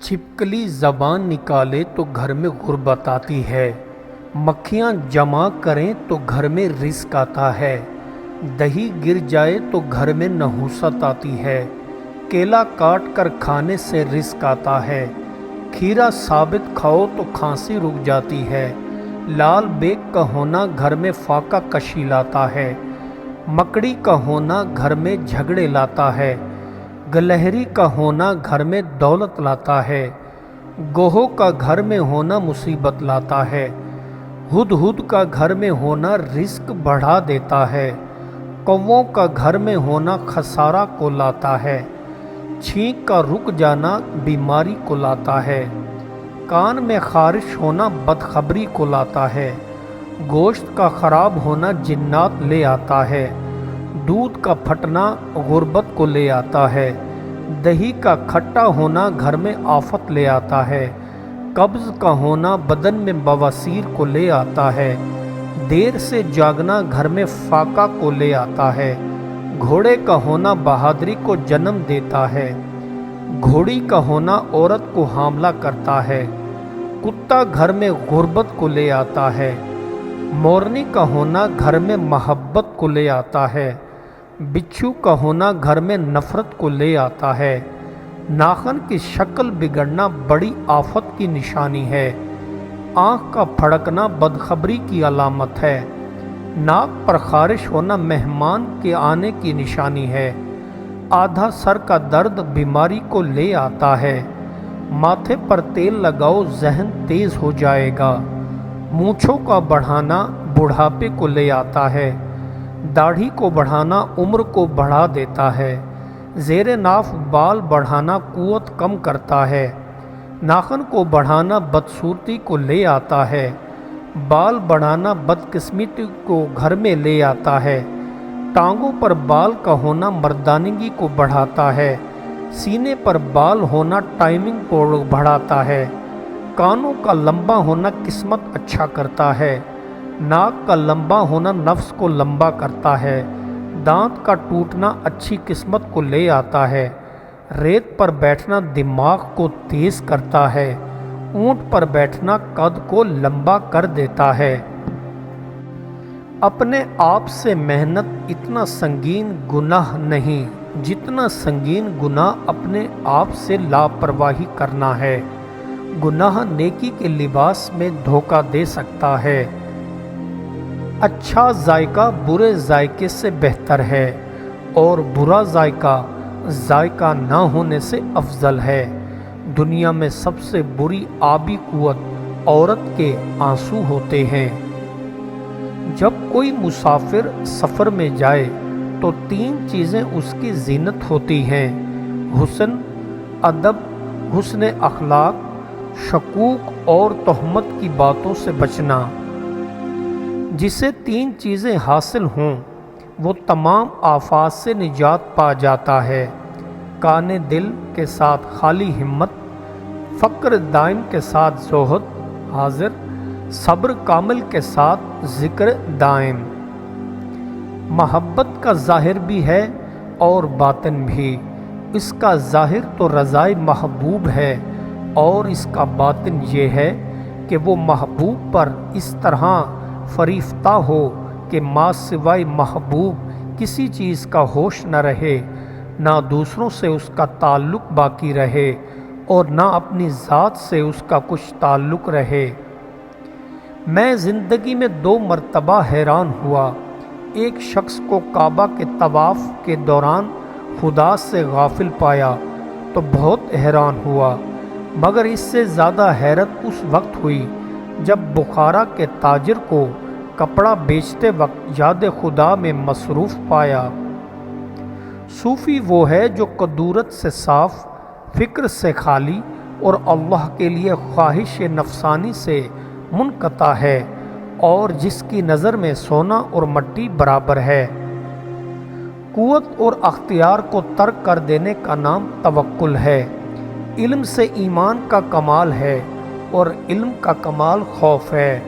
چھپکلی زبان نکالے تو گھر میں غربت آتی ہے، مکھیاں جمع کریں تو گھر میں رزق آتا ہے، دہی گر جائے تو گھر میں نحوست آتی ہے، کیلا کاٹ کر کھانے سے رزق آتا ہے، کھیرا ثابت کھاؤ تو کھانسی رک جاتی ہے، لال بیگ کا ہونا گھر میں فاقہ کشی لاتا ہے، مکڑی کا ہونا گھر میں جھگڑے لاتا ہے، گلہری کا ہونا گھر میں دولت لاتا ہے، گوہو کا گھر میں ہونا مصیبت لاتا ہے، ہدہد کا گھر میں ہونا رزق بڑھا دیتا ہے، کووں کا گھر میں ہونا خسارہ کو لاتا ہے، چھینک کا رک جانا بیماری کو لاتا ہے، کان میں خارش ہونا بدخبری کو لاتا ہے، گوشت کا خراب ہونا جنات لے آتا ہے، دودھ کا پھٹنا غربت کو لے آتا ہے، دہی کا کھٹا ہونا گھر میں آفت لے آتا ہے، قبض کا ہونا بدن میں بواسیر کو لے آتا ہے، دیر سے جاگنا گھر میں فاقہ کو لے آتا ہے، گھوڑے کا ہونا بہادری کو جنم دیتا ہے، گھوڑی کا ہونا عورت کو حاملہ کرتا ہے، کتا گھر میں غربت کو لے آتا ہے، مورنی کا ہونا گھر میں محبت کو لے آتا ہے، بچھو کا ہونا گھر میں نفرت کو لے آتا ہے، ناخن کی شکل بگڑنا بڑی آفت کی نشانی ہے، آنکھ کا پھڑکنا بدخبری کی علامت ہے، ناک پر خارش ہونا مہمان کے آنے کی نشانی ہے، آدھا سر کا درد بیماری کو لے آتا ہے، ماتھے پر تیل لگاؤ ذہن تیز ہو جائے گا، مونچھوں کا بڑھانا بڑھاپے کو لے آتا ہے، داڑھی کو بڑھانا عمر کو بڑھا دیتا ہے، زیر ناف بال بڑھانا قوت کم کرتا ہے، ناخن کو بڑھانا بدصورتی کو لے آتا ہے، بال بڑھانا بدقسمتی کو گھر میں لے آتا ہے، ٹانگوں پر بال کا ہونا مردانگی کو بڑھاتا ہے، سینے پر بال ہونا ٹائمنگ کو بڑھاتا ہے، کانوں کا لمبا ہونا قسمت اچھا کرتا ہے، ناک کا لمبا ہونا نفس کو لمبا کرتا ہے، دانت کا ٹوٹنا اچھی قسمت کو لے آتا ہے، ریت پر بیٹھنا دماغ کو تیز کرتا ہے، اونٹ پر بیٹھنا قد کو لمبا کر دیتا ہے۔ اپنے آپ سے محنت اتنا سنگین گناہ نہیں جتنا سنگین گناہ اپنے آپ سے لاپرواہی کرنا ہے، گناہ نیکی کے لباس میں دھوکہ دے سکتا ہے، اچھا ذائقہ برے ذائقے سے بہتر ہے اور برا ذائقہ ذائقہ نہ ہونے سے افضل ہے، دنیا میں سب سے بری آبی قوت عورت کے آنسو ہوتے ہیں۔ جب کوئی مسافر سفر میں جائے تو 3 چیزیں اس کی زینت ہوتی ہیں: حسن، ادب، حسن اخلاق، شکوک اور تہمت کی باتوں سے بچنا۔ جسے 3 چیزیں حاصل ہوں وہ تمام آفات سے نجات پا جاتا ہے: کان دل کے ساتھ خالی ہمت، فقر دائم کے ساتھ زہد حاضر، صبر کامل کے ساتھ ذکر دائم۔ محبت کا ظاہر بھی ہے اور باطن بھی، اس کا ظاہر تو رضائے محبوب ہے اور اس کا باطن یہ ہے کہ وہ محبوب پر اس طرح فریفتہ ہو کہ ما سوائے محبوب کسی چیز کا ہوش نہ رہے، نہ دوسروں سے اس کا تعلق باقی رہے اور نہ اپنی ذات سے اس کا کچھ تعلق رہے۔ میں زندگی میں 2 مرتبہ حیران ہوا، ایک شخص کو کعبہ کے طواف کے دوران خدا سے غافل پایا تو بہت حیران ہوا، مگر اس سے زیادہ حیرت اس وقت ہوئی جب بخارا کے تاجر کو کپڑا بیچتے وقت یاد خدا میں مصروف پایا۔ صوفی وہ ہے جو کدورت سے صاف، فکر سے خالی اور اللہ کے لیے خواہش نفسانی سے منقطع ہے اور جس کی نظر میں سونا اور مٹی برابر ہے۔ قوت اور اختیار کو ترک کر دینے کا نام توکل ہے۔ علم سے ایمان کا کمال ہے اور علم کا کمال خوف ہے۔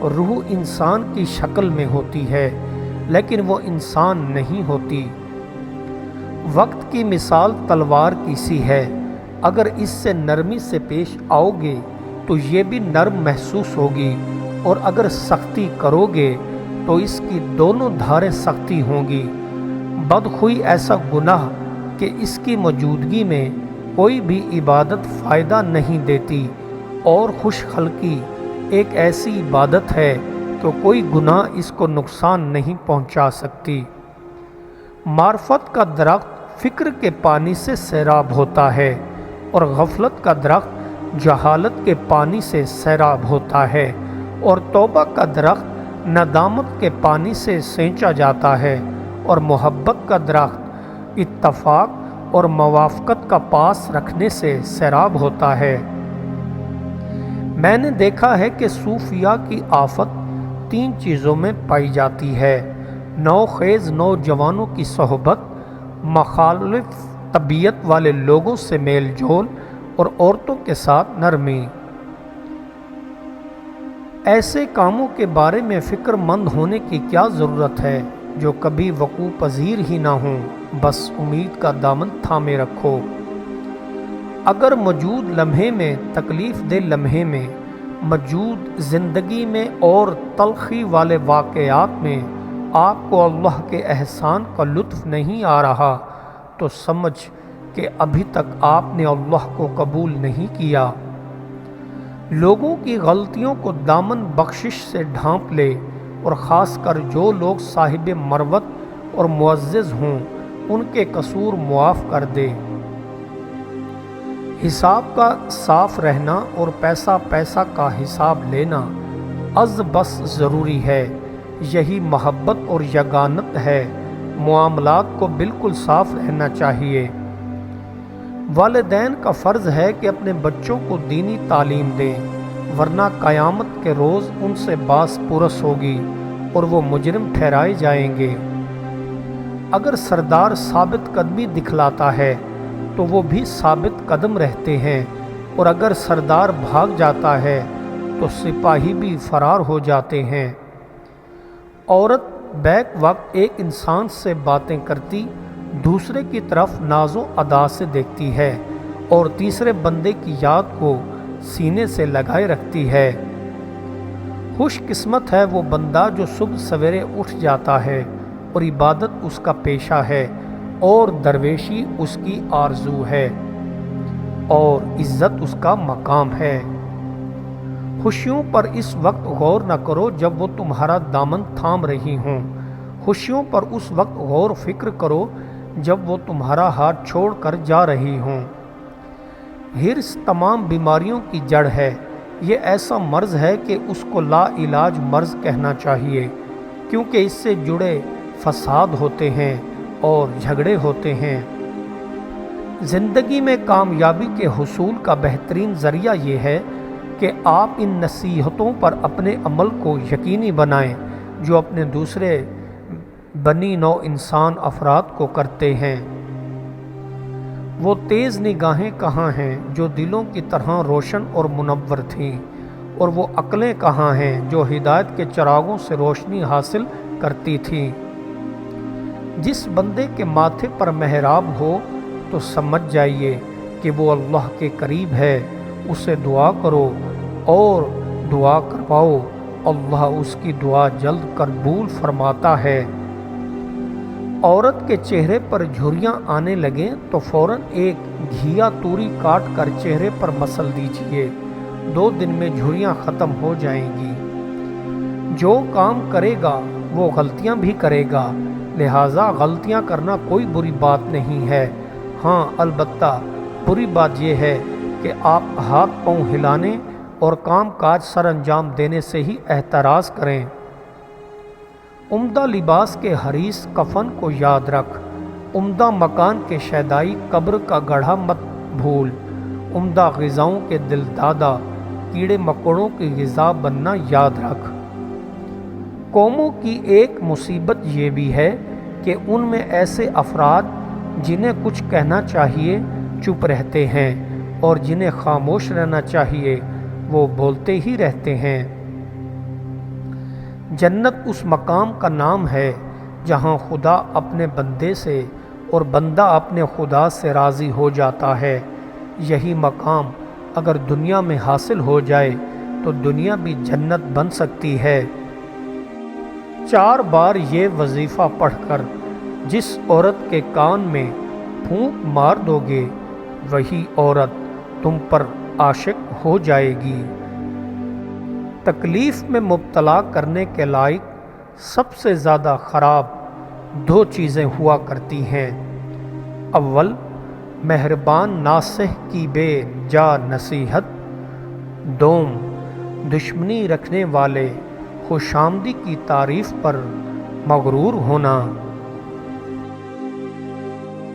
روح انسان کی شکل میں ہوتی ہے لیکن وہ انسان نہیں ہوتی۔ وقت کی مثال تلوار کی سی ہے، اگر اس سے نرمی سے پیش آؤ گے تو یہ بھی نرم محسوس ہوگی، اور اگر سختی کرو گے تو اس کی دونوں دھاریں سختی ہوں گی۔ بدخوئی ایسا گناہ کہ اس کی موجودگی میں کوئی بھی عبادت فائدہ نہیں دیتی، اور خوش خلقی ایک ایسی عبادت ہے کہ کوئی گناہ اس کو نقصان نہیں پہنچا سکتی۔ معرفت کا درخت فکر کے پانی سے سیراب ہوتا ہے، اور غفلت کا درخت جہالت کے پانی سے سیراب ہوتا ہے، اور توبہ کا درخت ندامت کے پانی سے سینچا جاتا ہے، اور محبت کا درخت اتفاق اور موافقت کا پاس رکھنے سے سیراب ہوتا ہے۔ میں نے دیکھا ہے کہ صوفیاء کی آفت 3 چیزوں میں پائی جاتی ہے: نوخیز نوجوانوں کی صحبت، مخالف طبیعت والے لوگوں سے میل جول، اور عورتوں کے ساتھ نرمی۔ ایسے کاموں کے بارے میں فکر مند ہونے کی کیا ضرورت ہے جو کبھی وقوع پذیر ہی نہ ہوں؟ بس امید کا دامن تھامے رکھو۔ اگر موجود لمحے میں، تکلیف دہ لمحے میں، موجود زندگی میں اور تلخی والے واقعات میں آپ کو اللہ کے احسان کا لطف نہیں آ رہا تو سمجھ کہ ابھی تک آپ نے اللہ کو قبول نہیں کیا۔ لوگوں کی غلطیوں کو دامن بخشش سے ڈھانپ لے، اور خاص کر جو لوگ صاحب مروت اور معزز ہوں ان کے قصور معاف کر دے۔ حساب کا صاف رہنا اور پیسہ کا حساب لینا از بس ضروری ہے۔ یہی محبت اور یگانت ہے۔ معاملات کو بالکل صاف رہنا چاہیے۔ والدین کا فرض ہے کہ اپنے بچوں کو دینی تعلیم دیں، ورنہ قیامت کے روز ان سے باس پرس ہوگی اور وہ مجرم ٹھہرائے جائیں گے۔ اگر سردار ثابت قدمی دکھلاتا ہے تو وہ بھی ثابت قدم رہتے ہیں، اور اگر سردار بھاگ جاتا ہے تو سپاہی بھی فرار ہو جاتے ہیں۔ عورت بیک وقت ایک انسان سے باتیں کرتی دوسرے کی طرف ناز و ادا سے دیکھتی ہے، اور تیسرے بندے کی یاد کو سینے سے لگائے رکھتی ہے۔ خوش قسمت ہے وہ بندہ جو صبح سویرے اٹھ جاتا ہے اور عبادت اس کا پیشہ ہے، اور درویشی اس کی آرزو ہے، اور عزت اس کا مقام ہے۔ خوشیوں پر اس وقت غور نہ کرو جب وہ تمہارا دامن تھام رہی ہوں، خوشیوں پر اس وقت غور فکر کرو جب وہ تمہارا ہاتھ چھوڑ کر جا رہی ہوں۔ حرص تمام بیماریوں کی جڑ ہے۔ یہ ایسا مرض ہے کہ اس کو لا علاج مرض کہنا چاہیے، کیونکہ اس سے جڑے فساد ہوتے ہیں اور جھگڑے ہوتے ہیں۔ زندگی میں کامیابی کے حصول کا بہترین ذریعہ یہ ہے کہ آپ ان نصیحتوں پر اپنے عمل کو یقینی بنائیں جو اپنے دوسرے بنی نوع انسان افراد کو کرتے ہیں۔ وہ تیز نگاہیں کہاں ہیں جو دلوں کی طرح روشن اور منور تھیں، اور وہ عقلیں کہاں ہیں جو ہدایت کے چراغوں سے روشنی حاصل کرتی تھیں۔ جس بندے کے ماتھے پر محراب ہو تو سمجھ جائیے کہ وہ اللہ کے قریب ہے، اسے دعا کرو اور دعا کرواؤ، اللہ اس کی دعا جلد قبول فرماتا ہے۔ عورت کے چہرے پر جھریاں آنے لگیں تو فوراً ایک گھیا توری کاٹ کر چہرے پر مسل دیجیے، 2 دن میں جھریاں ختم ہو جائیں گی۔ جو کام کرے گا وہ غلطیاں بھی کرے گا، لہٰذا غلطیاں کرنا کوئی بری بات نہیں ہے۔ ہاں البتہ بری بات یہ ہے کہ آپ ہاتھ پاؤں ہلانے اور کام کاج سر انجام دینے سے ہی احتراز کریں۔ عمدہ لباس کے حریص کفن کو یاد رکھ، عمدہ مکان کے شیدائی قبر کا گڑھا مت بھول، عمدہ غذاؤں کے دل دادا کیڑے مکوڑوں کی غذا بننا یاد رکھ۔ قوموں کی ایک مصیبت یہ بھی ہے کہ ان میں ایسے افراد جنہیں کچھ کہنا چاہیے چپ رہتے ہیں، اور جنہیں خاموش رہنا چاہیے وہ بولتے ہی رہتے ہیں۔ جنت اس مقام کا نام ہے جہاں خدا اپنے بندے سے اور بندہ اپنے خدا سے راضی ہو جاتا ہے۔ یہی مقام اگر دنیا میں حاصل ہو جائے تو دنیا بھی جنت بن سکتی ہے۔ 4 بار یہ وظیفہ پڑھ کر جس عورت کے کان میں پھونک مار دو گے وہی عورت تم پر عاشق ہو جائے گی۔ تکلیف میں مبتلا کرنے کے لائق سب سے زیادہ خراب 2 چیزیں ہوا کرتی ہیں۔ اول، مہربان ناصح کی بے جا نصیحت۔ دوم، دشمنی رکھنے والے خوش آمدی کی تعریف پر مغرور ہونا۔